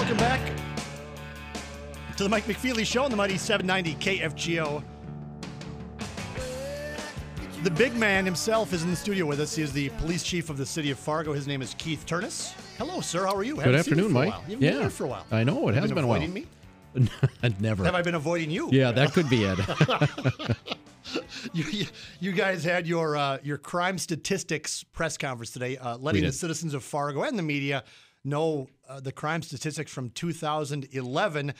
Welcome back to the Mike McFeely Show on the Mighty 790 KFGO. The big man himself is in the studio with us. He is the police chief of the city of Fargo. His name is Keith Ternes. Hello, sir. How are you? Good afternoon, Mike. You've been here for a while. I know. It has been a while. Avoiding me? Never. Have I been avoiding you? Yeah, that could be it. You guys had your crime statistics press conference today, letting the citizens of Fargo and the media know the crime statistics from 2011.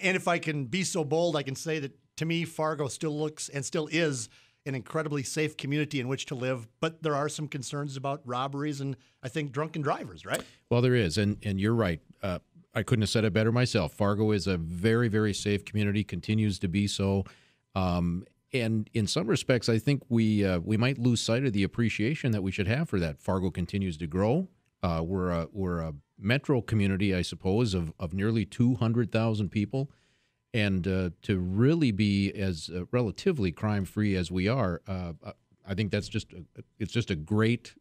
And if I can be so bold, I can say that to me, Fargo still looks and still is an incredibly safe community in which to live. But there are some concerns about robberies and I think drunken drivers, right? Well, there is. And you're right. I couldn't have said it better myself. Fargo is a very, very safe community, continues to be so. And in some respects, I think we might lose sight of the appreciation that we should have for that. Fargo continues to grow. We're a metro community, I suppose, of nearly 200,000 people. And to really be as relatively crime-free as we are, I think it's just a great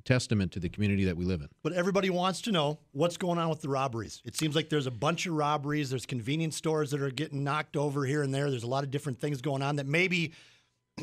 testament to the community that we live in. But everybody wants to know what's going on with the robberies. It seems like there's a bunch of robberies. There's convenience stores that are getting knocked over here and there. There's a lot of different things going on that maybe,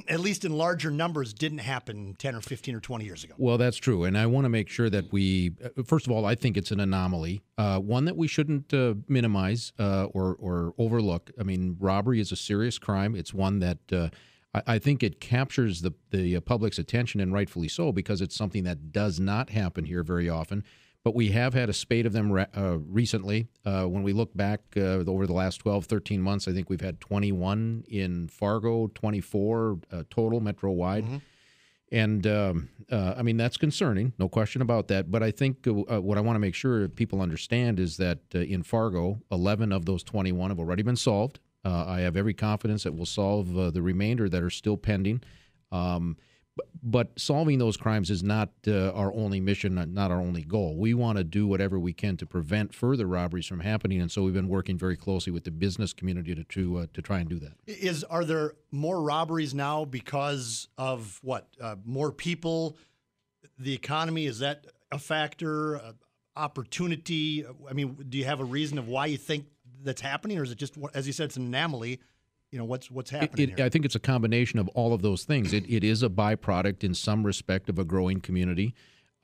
at least in larger numbers, didn't happen 10 or 15 or 20 years ago. Well, that's true. And I want to make sure that we, first of all, I think it's an anomaly, one that we shouldn't minimize or overlook. I mean, robbery is a serious crime. It's one that I think it captures the public's attention, and rightfully so, because it's something that does not happen here very often. But we have had a spate of them recently. When we look back over the last 12, 13 months, I think we've had 21 in Fargo, 24 total metro-wide. Mm-hmm. And, I mean, that's concerning, no question about that. But I think what I want to make sure people understand is that in Fargo, 11 of those 21 have already been solved. I have every confidence that we'll solve the remainder that are still pending. But solving those crimes is not our only mission, not our only goal. We want to do whatever we can to prevent further robberies from happening, and so we've been working very closely with the business community to try and do that. Are there more robberies now because of what? More people, the economy? Is that a factor? Opportunity? I mean, do you have a reason of why you think that's happening, or is it just, as you said, it's an anomaly? You know, what's happening here? I think it's a combination of all of those things. It is a byproduct in some respect of a growing community.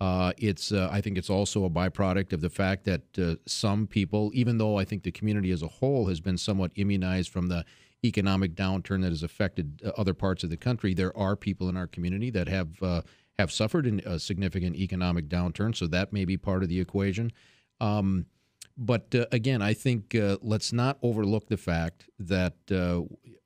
I think it's also a byproduct of the fact that some people, even though I think the community as a whole has been somewhat immunized from the economic downturn that has affected other parts of the country, there are people in our community that have suffered a significant economic downturn, so that may be part of the equation. But again, I think let's not overlook the fact that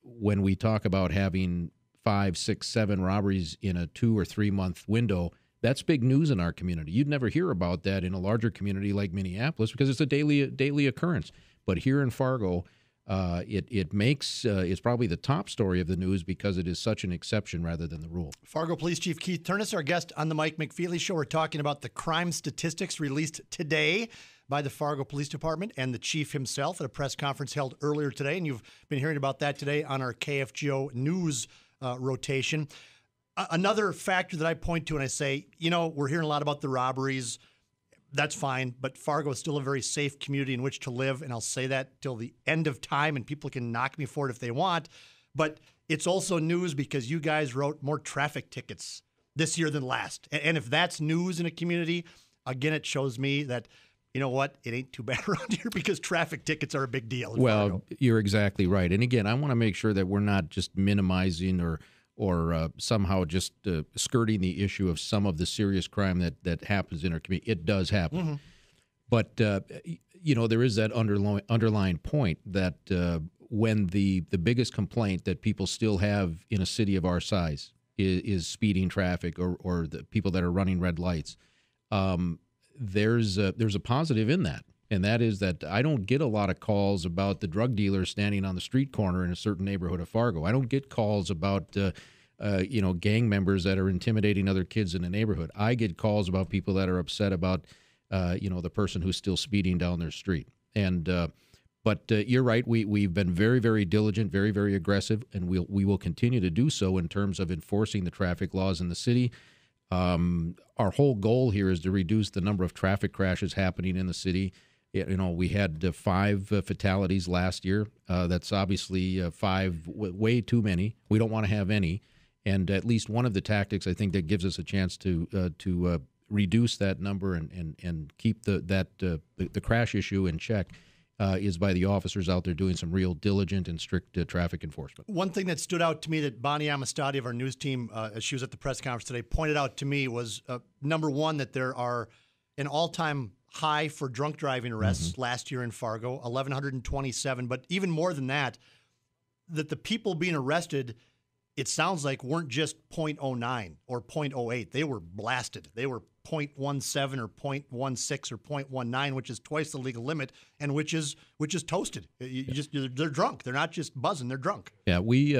when we talk about having 5, 6, 7 robberies in a 2 or 3 month window, that's big news in our community. You'd never hear about that in a larger community like Minneapolis because it's a daily occurrence. But here in Fargo, it's probably the top story of the news because it is such an exception rather than the rule. Fargo Police Chief Keith Ternes, our guest on the Mike McFeely Show. We're talking about the crime statistics released today by the Fargo Police Department and the chief himself at a press conference held earlier today. And you've been hearing about that today on our KFGO news rotation. Another factor that I point to and I say, you know, we're hearing a lot about the robberies. That's fine, but Fargo is still a very safe community in which to live, and I'll say that till the end of time, and people can knock me for it if they want. But it's also news because you guys wrote more traffic tickets this year than last. And if that's news in a community, again, it shows me that, you know what, it ain't too bad around here because traffic tickets are a big deal in Fargo. You're exactly right. And again, I want to make sure that we're not just minimizing or somehow just skirting the issue of some of the serious crime that happens in our community. It does happen. Mm-hmm. But, you know, there is that underlying point that when the biggest complaint that people still have in a city of our size is speeding traffic or the people that are running red lights, there's a positive in that. And that is that I don't get a lot of calls about the drug dealers standing on the street corner in a certain neighborhood of Fargo. I don't get calls about, gang members that are intimidating other kids in the neighborhood. I get calls about people that are upset about, the person who's still speeding down their street. And but you're right. We've been very, very diligent, very, very aggressive, and we will continue to do so in terms of enforcing the traffic laws in the city. Our whole goal here is to reduce the number of traffic crashes happening in the city. We had 5 fatalities last year. That's obviously 5 way too many. We don't want to have any. And at least one of the tactics I think that gives us a chance to reduce that number and keep the crash issue in check is by the officers out there doing some real diligent and strict traffic enforcement. One thing that stood out to me that Bonnie Amistadi of our news team, as she was at the press conference today, pointed out to me was, number one, that there are an all-time high for drunk driving arrests last year in Fargo, 1,127. But even more than that the people being arrested, it sounds like, weren't just .09 or .08. They were blasted. They were .17 or .16 or .19, which is twice the legal limit, and which is toasted. They're drunk. They're not just buzzing. They're drunk. Yeah, we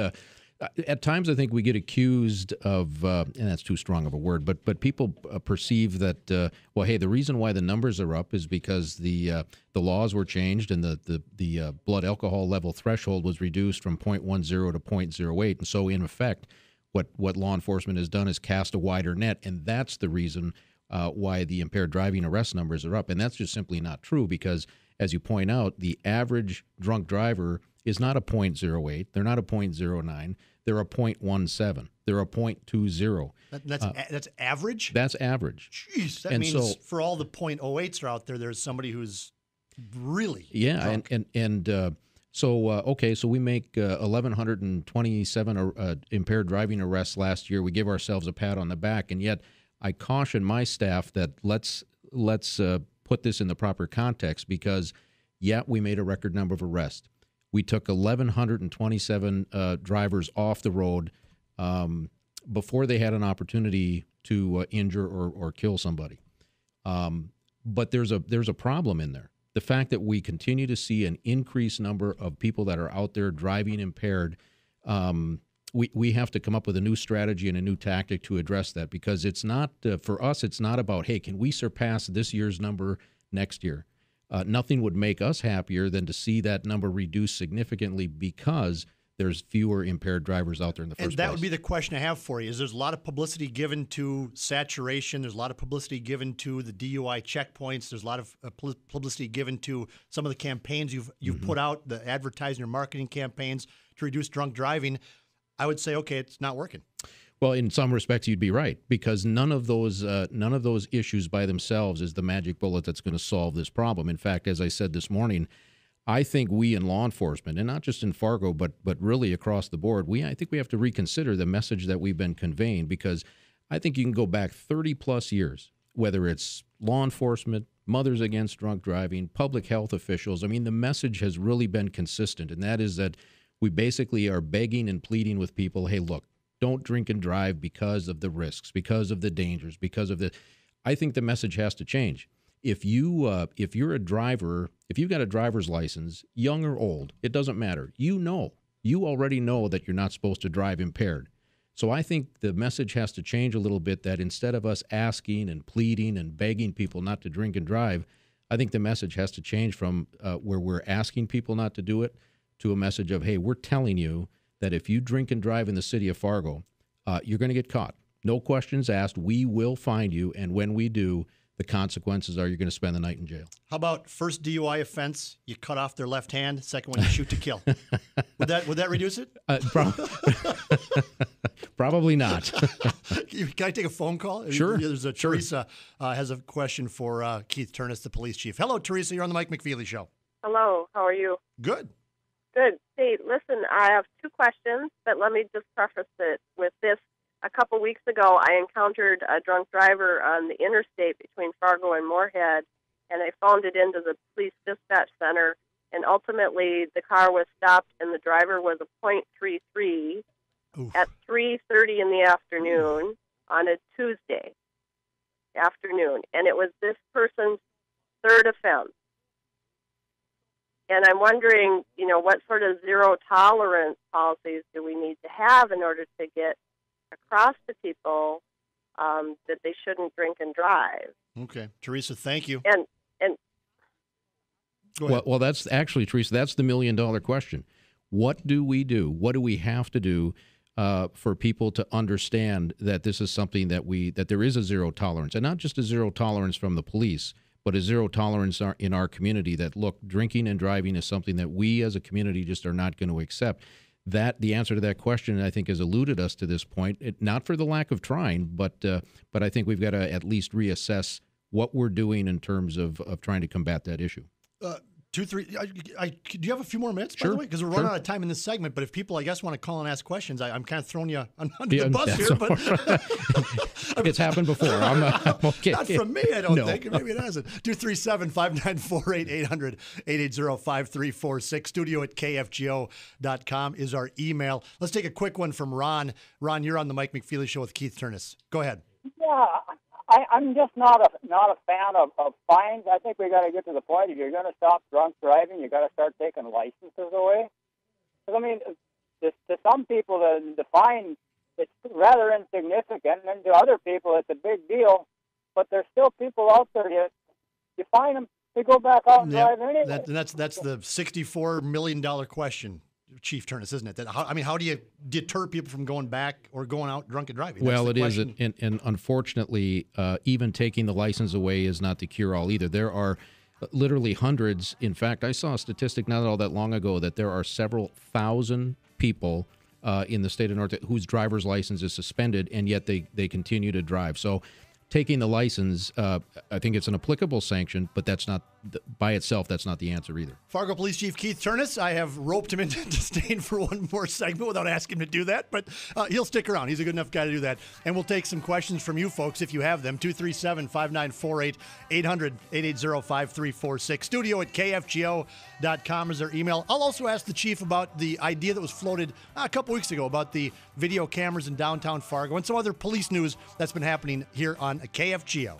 at times I think we get accused of, and that's too strong of a word, but people perceive that well, hey, the reason why the numbers are up is because the laws were changed and the blood alcohol level threshold was reduced from .10 to .08, and so in effect, what law enforcement has done is cast a wider net, and that's the reason why the impaired driving arrest numbers are up, and that's just simply not true because, as you point out, the average drunk driver is not a .08. They're not a .09. They're a .17. They're a .20. That's average? That's average. Jeez, that means for all the .08s are out there, there's somebody who's really drunk. So we make 1,127 impaired driving arrests last year. We give ourselves a pat on the back, and yet I caution my staff that let's put this in the proper context because, yeah, we made a record number of arrests. We took 1,127 drivers off the road before they had an opportunity to injure or kill somebody. But there's a problem in there. The fact that we continue to see an increased number of people that are out there driving impaired, we have to come up with a new strategy and a new tactic to address that because it's not, for us, it's not about, hey, can we surpass this year's number next year? Nothing would make us happier than to see that number reduced significantly because there's fewer impaired drivers out there in the first place. And that would be the question I have for you, is there's a lot of publicity given to saturation. There's a lot of publicity given to the DUI checkpoints. There's a lot of publicity given to some of the campaigns you've put out, the advertising or marketing campaigns to reduce drunk driving. I would say, okay, it's not working. Well, in some respects, you'd be right because none of those issues by themselves is the magic bullet that's going to solve this problem. In fact, as I said this morning, I think we in law enforcement, and not just in Fargo, but really across the board, I think we have to reconsider the message that we've been conveying because I think you can go back 30 plus years, whether it's law enforcement, Mothers Against Drunk Driving, public health officials. I mean, the message has really been consistent, and that is that we basically are begging and pleading with people, hey, look, don't drink and drive because of the risks, because of the dangers, because of the. I think the message has to change. If you're a driver, if you've got a driver's license, young or old, it doesn't matter. You already know that you're not supposed to drive impaired. So I think the message has to change a little bit. That instead of us asking and pleading and begging people not to drink and drive, I think the message has to change from where we're asking people not to do it to a message of, hey, we're telling you that if you drink and drive in the city of Fargo, you're going to get caught. No questions asked. We will find you, and when we do, the consequences are you're going to spend the night in jail. How about first DUI offense, you cut off their left hand, second one you shoot to kill? Would that reduce it? Probably not. Can I take a phone call? Sure. Teresa has a question for Keith Ternes, the police chief. Hello, Teresa. You're on the Mike McFeely Show. Hello. How are you? Good. Good. Hey, listen, I have 2 questions, but let me just preface it with this. A couple weeks ago, I encountered a drunk driver on the interstate between Fargo and Moorhead, and I phoned it into the police dispatch center, and ultimately the car was stopped, and the driver was a .33 at 3:30 in the afternoon on a Tuesday afternoon, and it was this person's 3rd offense. And I'm wondering, what sort of zero tolerance policies do we need to have in order to get across to people that they shouldn't drink and drive? Okay, Teresa, thank you. And go ahead. Well, that's actually, Teresa, that's the $1 million question. What do we do? What do we have to do for people to understand that this is something that there is a zero tolerance, and not just a zero tolerance from the police, but a zero tolerance in our community that, look, drinking and driving is something that we as a community just are not going to accept. That the answer to that question, I think, has eluded us to this point. Not for the lack of trying, but I think we've got to at least reassess what we're doing in terms of trying to combat that issue. 2, 3. Do you have a few more minutes, by the way? Because we're running out of time in this segment. But if people, I guess, want to call and ask questions, I'm kind of throwing you under the bus here. But it's happened before. I'm okay. Not from me, I don't think. Maybe it hasn't. 237-594-8800, 880-5346. studio@kfgo.com is our email. Let's take a quick one from Ron. Ron, you're on the Mike McFeely Show with Keith Ternes. Go ahead. Yeah, I'm just not a fan of fines. I think we got to get to the point, if you're going to stop drunk driving, you got to start taking licenses away. Because, I mean, to some people, the fine, it's rather insignificant, and to other people, it's a big deal. But there's still people out there, you fine them, they go back out and drive anyway. That's the $64 million question, Chief Ternes, isn't it? How do you deter people from going back or going out drunk and driving? Well, it is, and unfortunately, even taking the license away is not the cure-all either. There are literally hundreds. In fact, I saw a statistic not all that long ago that there are several thousand people in the state of North whose driver's license is suspended, and yet they continue to drive. So taking the license, I think it's an applicable sanction, but that's not, by itself, that's not the answer either. Fargo Police Chief Keith Ternes, I have roped him into staying for one more segment without asking him to do that, but he'll stick around. He's a good enough guy to do that. And we'll take some questions from you folks if you have them. 237-5948, 800-880-5346. studio@kfgo.com is their email. I'll also ask the chief about the idea that was floated a couple weeks ago about the video cameras in downtown Fargo and some other police news that's been happening here on KFGO.